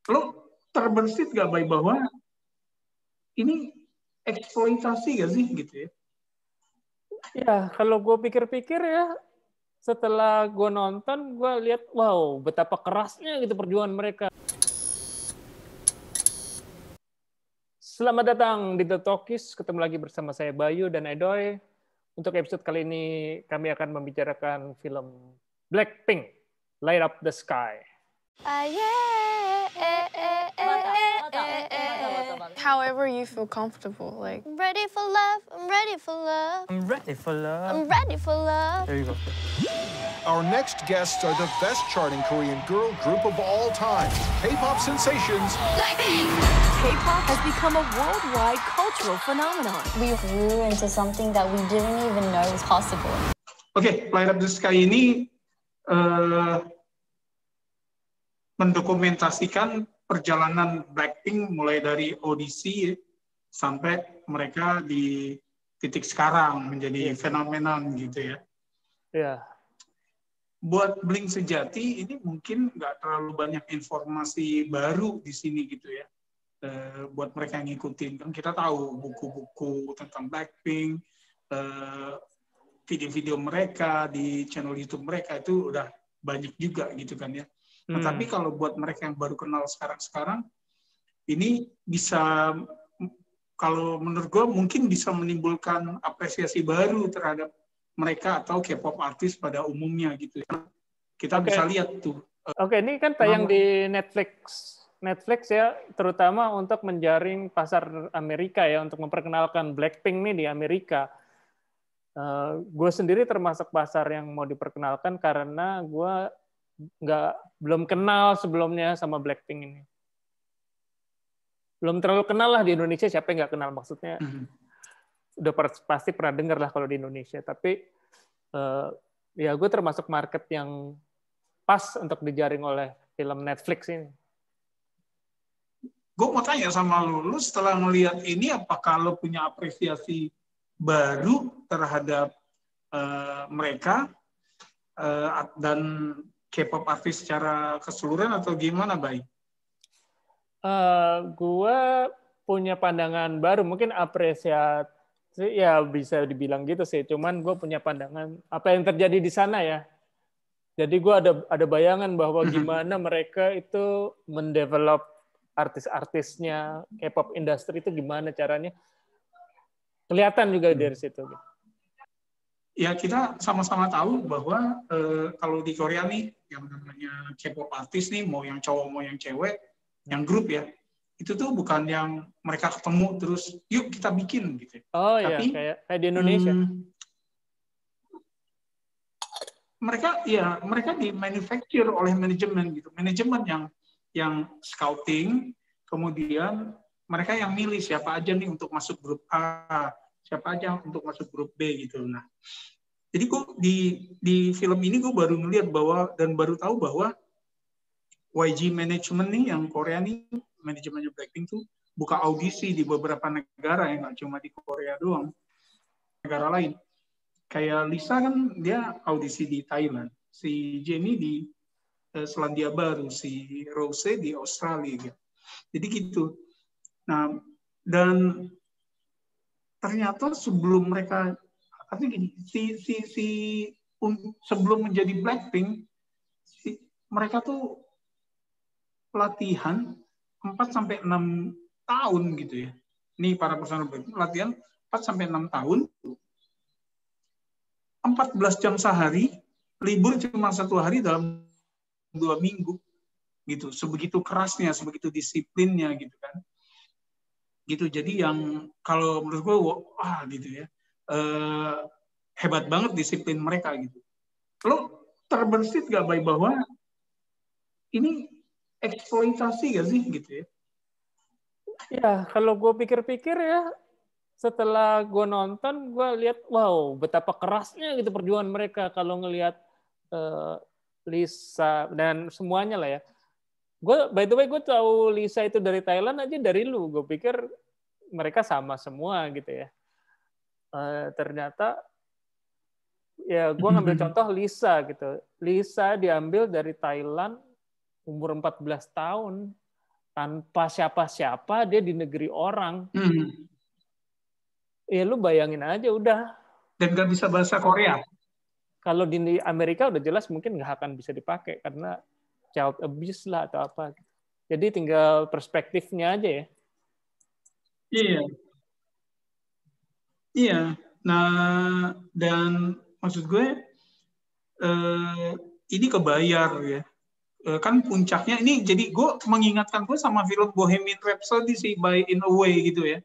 Lo terbersit gak baik bahwa ini eksploitasi gak sih gitu ya? Ya, kalau gue pikir-pikir ya, setelah gue nonton, gue lihat, wow, betapa kerasnya gitu perjuangan mereka. Selamat datang di The Talkies, ketemu lagi bersama saya Bayu dan Edoy. Untuk episode kali ini, kami akan membicarakan film Blackpink, Light Up the Sky. However you feel comfortable, like I'm ready for love, I'm ready for love, I'm ready for love. I'm ready for love. There you go. Our next guests are the best charting Korean girl group of all time, K-pop sensations. K-pop has become a worldwide cultural phenomenon. We grew into something that we didn't even know was possible. Oke, Light Up the Sky ini mendokumentasikan perjalanan Blackpink mulai dari audisi sampai mereka di titik sekarang menjadi fenomenon gitu ya. Ya. Buat Blink sejati ini mungkin nggak terlalu banyak informasi baru di sini gitu ya. Buat mereka yang ngikutin, kan kita tahu buku-buku tentang Blackpink, video-video mereka di channel YouTube mereka itu udah banyak juga gitu kan ya. Nah, tapi kalau buat mereka yang baru kenal sekarang-sekarang, ini bisa, kalau menurut gue mungkin bisa menimbulkan apresiasi baru terhadap mereka atau K-pop artis pada umumnya gitu ya. Kita bisa lihat tuh. Oke, ini kan tayang di Netflix ya, terutama untuk menjaring pasar Amerika ya, untuk memperkenalkan Blackpink nih di Amerika. Gue sendiri termasuk pasar yang mau diperkenalkan karena gue belum kenal sebelumnya sama Blackpink ini. Belum terlalu kenal lah di Indonesia, siapa yang nggak kenal maksudnya. Udah pasti pernah dengar lah kalau di Indonesia. Tapi ya gue termasuk market yang pas untuk dijaring oleh film Netflix ini. Gue mau tanya sama lu setelah melihat ini, apakah lu punya apresiasi baru terhadap mereka dan K-pop artis secara keseluruhan atau gimana, Bay? Gue punya pandangan baru, mungkin apresiasi ya bisa dibilang gitu sih. Cuman gue punya pandangan apa yang terjadi di sana ya. Jadi gue ada bayangan bahwa gimana mereka itu mendevelop artis-artisnya, K-pop industri itu gimana caranya. Kelihatan juga dari situ. Ya, kita sama-sama tahu bahwa kalau di Korea nih, yang namanya K-pop artis nih, mau yang cowok mau yang cewek, yang grup ya, itu tuh bukan yang mereka ketemu terus, yuk kita bikin gitu. Oh tapi, iya, kayak di Indonesia. Mereka di manufacture oleh manajemen gitu, manajemen yang scouting, kemudian mereka yang milih siapa aja nih untuk masuk grup A, siapa aja untuk masuk grup B gitu. Nah, jadi gue di film ini gue baru ngeliat bahwa dan baru tahu bahwa YG Management nih yang Korea nih, manajemennya Blackpink tuh buka audisi di beberapa negara ya, nggak cuma di Korea doang, negara lain. Kayak Lisa kan dia audisi di Thailand, si Jennie di Selandia Baru, si Rose di Australia gitu. Jadi gitu. Nah, dan ternyata sebelum mereka, artinya gini, sebelum menjadi Blackpink, mereka tuh latihan 4-6 tahun gitu ya. Ini para personal Blackpink latihan 4-6 tahun, 14 jam sehari, libur cuma 1 hari dalam 2 minggu gitu. Sebegitu kerasnya, sebegitu disiplinnya gitu kan. Gitu. Jadi yang kalau menurut gue wah gitu ya, hebat banget disiplin mereka gitu. Lo terbersit gak baik bahwa ini eksploitasi gak sih gitu ya? Ya kalau gue pikir-pikir ya, setelah gue nonton gue lihat wow betapa kerasnya gitu perjuangan mereka. Kalau ngelihat Lisa dan semuanya lah ya. Gue by the way gue tahu Lisa itu dari Thailand aja dari lu. Gue pikir mereka sama semua gitu ya. Ternyata ya gue ngambil contoh Lisa gitu. Lisa diambil dari Thailand umur 14 tahun. tanpa siapa-siapa, dia di negeri orang. Hmm. Ya lu bayangin aja udah. Dan nggak bisa bahasa Korea. Kalau di Amerika udah jelas mungkin nggak akan bisa dipakai karena child abuse lah atau apa. Jadi tinggal perspektifnya aja ya. Iya. Iya. Nah, dan maksud gue ini kebayar ya. Kan puncaknya ini, jadi gue mengingatkan gue sama film Bohemian Rhapsody sih, by In a Way gitu ya,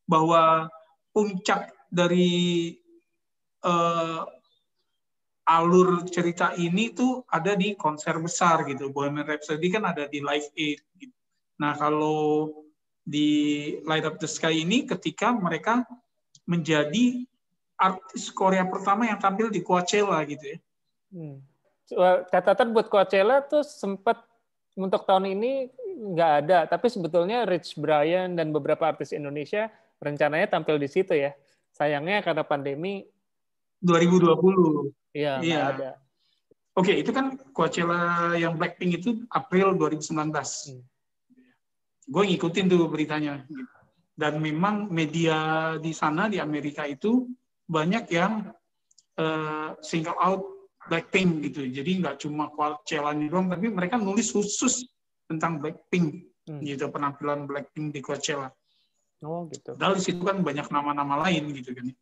bahwa puncak dari alur cerita ini tuh ada di konser besar gitu. Bohemian Rhapsody kan ada di Live Aid gitu. Nah, kalau di Light Up the Sky ini ketika mereka menjadi artis Korea pertama yang tampil di Coachella gitu ya. Catatan buat Coachella tuh sempat untuk tahun ini nggak ada, tapi sebetulnya Rich Brian dan beberapa artis Indonesia rencananya tampil di situ ya. Sayangnya karena pandemi 2020. Iya, nggak ada. Oke, itu kan Coachella yang Blackpink itu April 2019. Gue ngikutin tuh beritanya. Dan memang media di sana, di Amerika itu, banyak yang single out Blackpink gitu. Jadi nggak cuma Coachella doang, tapi mereka nulis khusus tentang Blackpink, gitu, penampilan Blackpink di Coachella. Oh gitu. Padahal di situ kan banyak nama-nama lain gitu kan.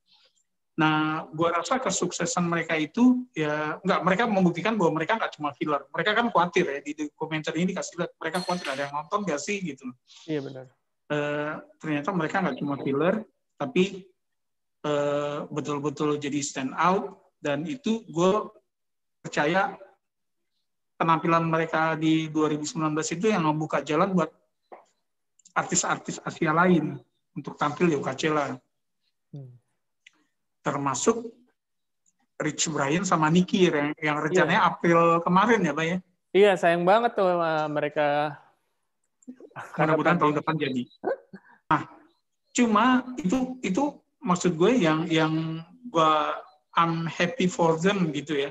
Nah, gue rasa kesuksesan mereka itu ya mereka membuktikan bahwa mereka nggak cuma filler. Mereka kan khawatir ya di dokumenter ini dikasih lihat, mereka khawatir ada yang nonton nggak sih gitu. Iya benar. Ternyata mereka nggak cuma filler, tapi betul-betul jadi stand out, dan itu gue percaya penampilan mereka di 2019 itu yang membuka jalan buat artis-artis Asia lain untuk tampil di Coachella. Termasuk Rich Brian sama Nicky yang rencananya April kemarin ya, Pak ya? Iya, sayang banget tuh mereka. Mudah-mudahan tahun depan jadi. Nah, cuma itu maksud gue yang gue I'm happy for them gitu ya.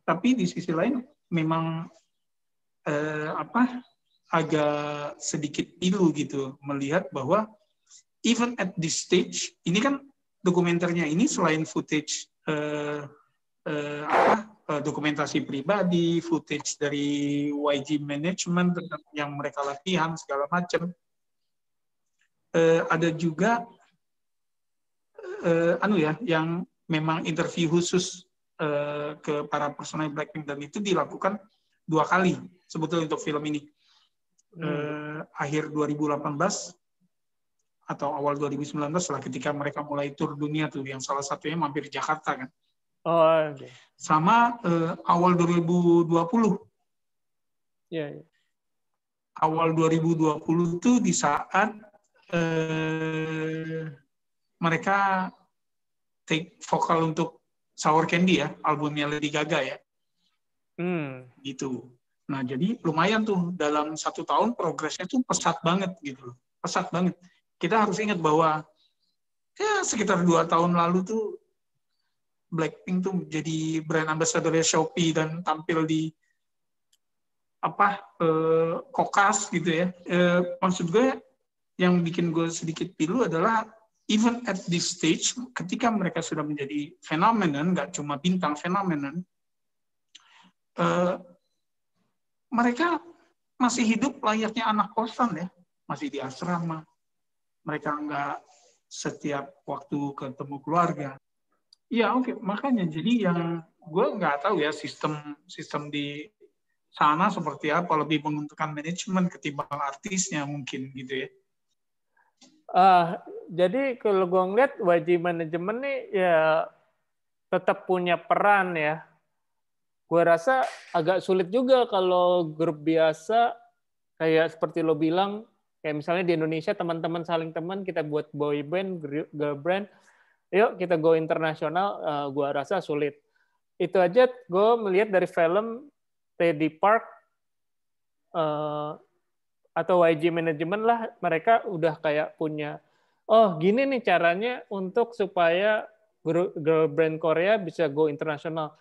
Tapi di sisi lain memang agak sedikit pilu gitu melihat bahwa even at this stage ini kan dokumenternya ini selain footage dokumentasi pribadi, footage dari YG Management yang mereka latihan segala macam, ada juga yang memang interview khusus ke para personel Blackpink, dan itu dilakukan 2 kali sebetulnya untuk film ini. Akhir 2018 atau awal 2019 lah, ketika mereka mulai tur dunia tuh, yang salah satunya mampir Jakarta kan. Oh, okay. Sama awal 2020. Yeah. Awal 2020 tuh di saat mereka take vokal untuk Sour Candy ya, albumnya Lady Gaga ya. Gitu. Nah, jadi lumayan tuh dalam 1 tahun progresnya tuh pesat banget gitu. Pesat banget. Kita harus ingat bahwa ya sekitar 2 tahun lalu tuh Blackpink tuh jadi brand ambassador Shopee dan tampil di Kokas gitu ya. Maksud gue yang bikin gue sedikit pilu adalah even at this stage, ketika mereka sudah menjadi phenomenon, nggak cuma bintang phenomenon, mereka masih hidup layaknya anak kosan ya, masih di asrama. Mereka nggak setiap waktu ketemu keluarga. Iya, oke. Makanya jadi yang gue nggak tahu ya sistem di sana seperti apa, lebih menguntungkan manajemen ketimbang artisnya mungkin gitu ya. Jadi kalau gue ngeliat YG manajemen nih ya tetap punya peran ya. Gue rasa agak sulit juga kalau grup biasa kayak seperti lo bilang, kayak misalnya di Indonesia teman-teman saling teman, kita buat boy band, girl band, yuk kita go internasional, gue rasa sulit. Itu aja gue melihat dari film Teddy Park atau YG Management lah, mereka udah kayak punya, oh gini nih caranya untuk supaya girl band Korea bisa go internasional.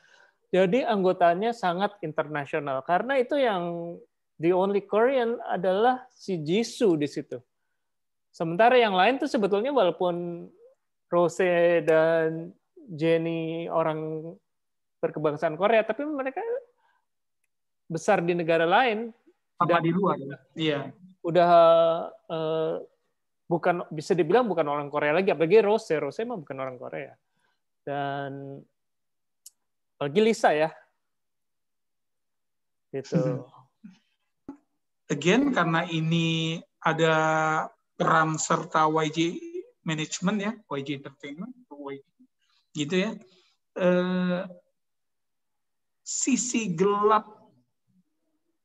Jadi anggotanya sangat internasional, karena itu yang the only Korean adalah si Jisoo di situ. Sementara yang lain tuh sebetulnya walaupun Rose dan Jennie orang berkebangsaan Korea, tapi mereka besar di negara lain. Sama di luar. Iya. Udah bukan, bisa dibilang bukan orang Korea lagi, apalagi Rose mah bukan orang Korea. Dan apalagi Lisa ya. Gitu. Again, karena ini ada peran serta YG Management ya, YG Entertainment, gitu ya. Sisi gelap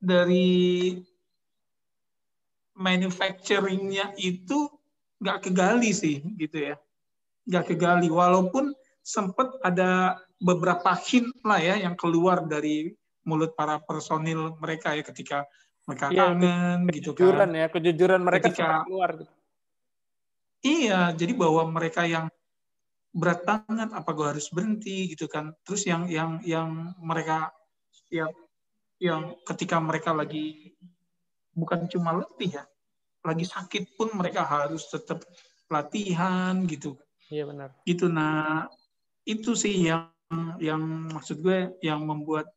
dari manufacturing-nya itu nggak kegali sih, gitu ya. Nggak kegali, walaupun sempat ada beberapa hint lah ya yang keluar dari mulut para personil mereka ya ketika mereka kangen gitu kan. Kejujuran mereka ketika keluar gitu. Iya, jadi bahwa mereka yang berat banget, apa gue harus berhenti gitu kan. Terus yang mereka yang ketika mereka lagi bukan cuma letih ya, lagi sakit pun mereka harus tetap latihan gitu. Iya benar. Gitu. Nah, itu sih yang maksud gue yang membuat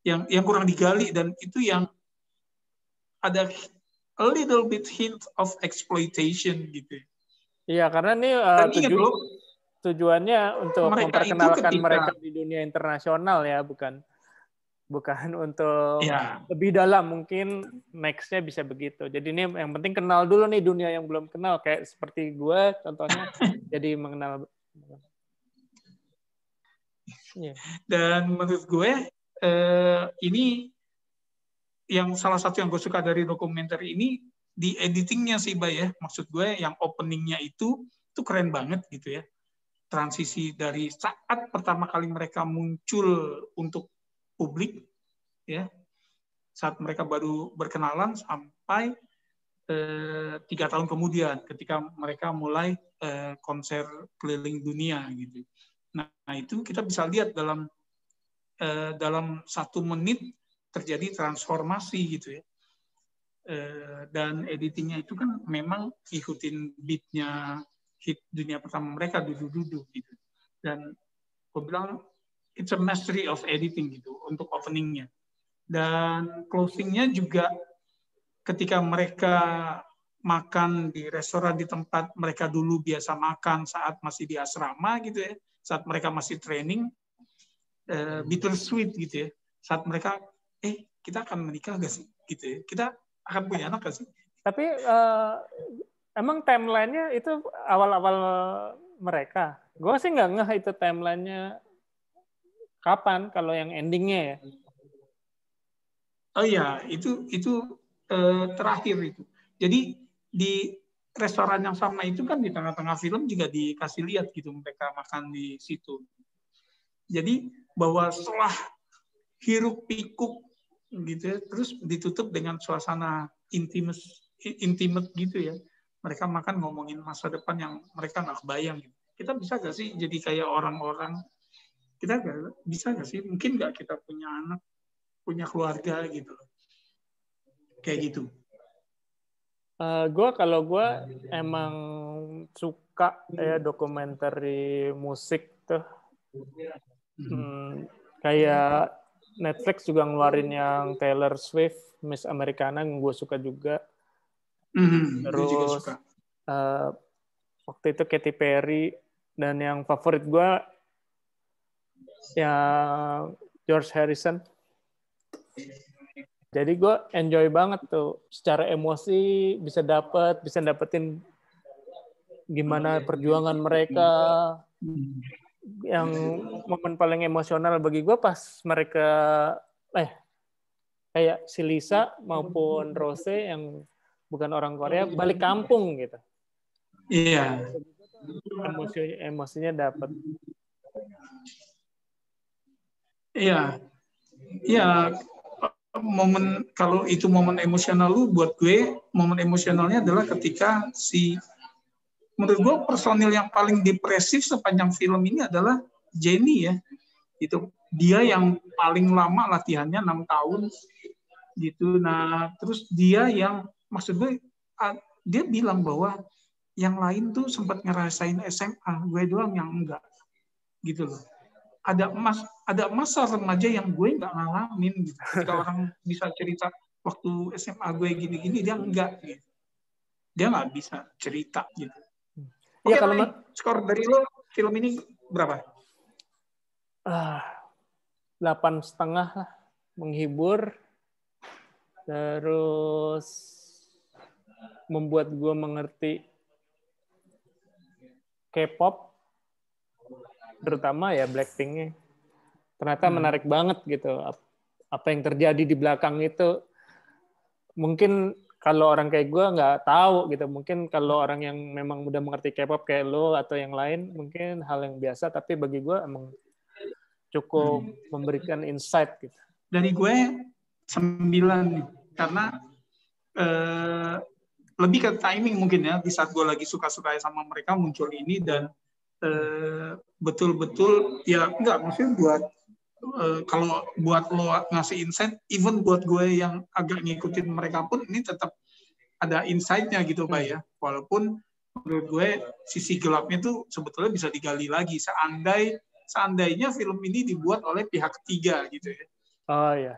yang kurang digali, dan itu yang ada a little bit hint of exploitation gitu. Iya, karena ini tujuannya untuk memperkenalkan mereka di dunia internasional ya, bukan untuk lebih dalam. Mungkin next-nya bisa begitu. Jadi ini yang penting kenal dulu nih dunia yang belum kenal, kayak seperti gue contohnya jadi mengenal. Dan menurut gue ini yang salah satu yang gue suka dari dokumenter ini di editingnya sih, Bay ya. Maksud gue yang openingnya itu keren banget gitu ya. Transisi dari saat pertama kali mereka muncul untuk publik ya, saat mereka baru berkenalan sampai 3 tahun kemudian ketika mereka mulai konser keliling dunia gitu. Nah itu kita bisa lihat dalam 1 menit terjadi transformasi gitu ya. Dan editingnya itu kan memang ikutin beatnya hit dunia pertama mereka, Dudu gitu. Dan gue bilang it's a mastery of editing gitu untuk openingnya. Dan closingnya juga ketika mereka makan di restoran di tempat mereka dulu biasa makan saat masih di asrama gitu ya, saat mereka masih training, bittersweet gitu ya. Saat mereka kita akan menikah gak sih gitu ya, kita akan punya anak gak sih. Tapi emang timeline-nya itu awal-awal mereka. Gue sih nggak ngeh itu timeline-nya kapan kalau yang endingnya ya. Oh iya, itu terakhir itu. Jadi di restoran yang sama itu kan di tengah-tengah film juga dikasih lihat gitu mereka makan di situ. Jadi bahwa setelah hiruk pikuk gitu ya, terus ditutup dengan suasana intimate gitu ya. Mereka makan ngomongin masa depan yang mereka nggak kebayang gitu. Kita bisa nggak sih jadi kayak orang-orang, kita bisa nggak sih, mungkin nggak kita punya anak, punya keluarga gitu, kayak gitu. Kalau gue emang suka ya dokumenter musik tuh. Kayak Netflix juga ngeluarin yang Taylor Swift, Miss Americana, yang gue suka juga. Terus juga suka. Waktu itu Katy Perry, dan yang favorit gue yang George Harrison. Jadi gue enjoy banget tuh, secara emosi bisa dapetin gimana perjuangan mereka. Yang momen paling emosional bagi gue pas mereka kayak si Lisa maupun Rose yang bukan orang Korea balik kampung gitu. Iya. Emosinya dapat. Iya. Iya. Momen, kalau itu momen emosional lu, buat gue momen emosionalnya adalah ketika menurut gue personil yang paling depresif sepanjang film ini adalah Jennie ya. Itu dia yang paling lama latihannya 6 tahun gitu. Nah, terus dia yang maksud gue dia bilang bahwa yang lain tuh sempat ngerasain SMA, gue doang yang enggak, gitu loh. Ada masa remaja yang gue nggak ngalamin gitu. Ketika orang bisa cerita waktu SMA gue gini-gini, dia enggak gitu. Dia nggak bisa cerita gitu. Oke, Ya, kalau skor dari lo film ini berapa? 8,5 lah, menghibur, terus membuat gue mengerti K-pop, terutama ya Blackpink-nya. Ternyata menarik banget gitu. Apa yang terjadi di belakang itu. Mungkin kalau orang kayak gue nggak tahu gitu. Mungkin kalau orang yang memang udah mengerti K-pop kayak lo atau yang lain, mungkin hal yang biasa. Tapi bagi gue emang cukup memberikan insight gitu. Dari gue 9 nih. Karena lebih ke timing mungkin ya. Di saat gue lagi suka-suka sama mereka muncul ini dan betul-betul ya enggak, maksudnya buat kalau buat lo ngasih insight, even buat gue yang agak ngikutin mereka pun ini tetap ada insight-nya gitu Pak ya. Walaupun menurut gue sisi gelapnya tuh sebetulnya bisa digali lagi seandainya film ini dibuat oleh pihak ketiga gitu ya. Oh ya.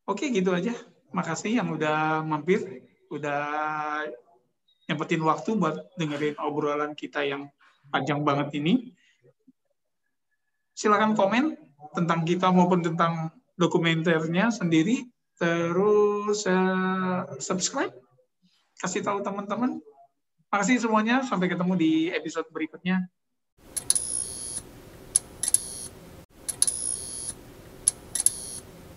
Oke, gitu aja. Makasih yang udah mampir, udah nyempetin waktu buat dengerin obrolan kita yang panjang banget ini. Silakan komen tentang kita maupun tentang dokumenternya sendiri. Terus subscribe, kasih tahu teman-teman. Makasih semuanya. Sampai ketemu di episode berikutnya.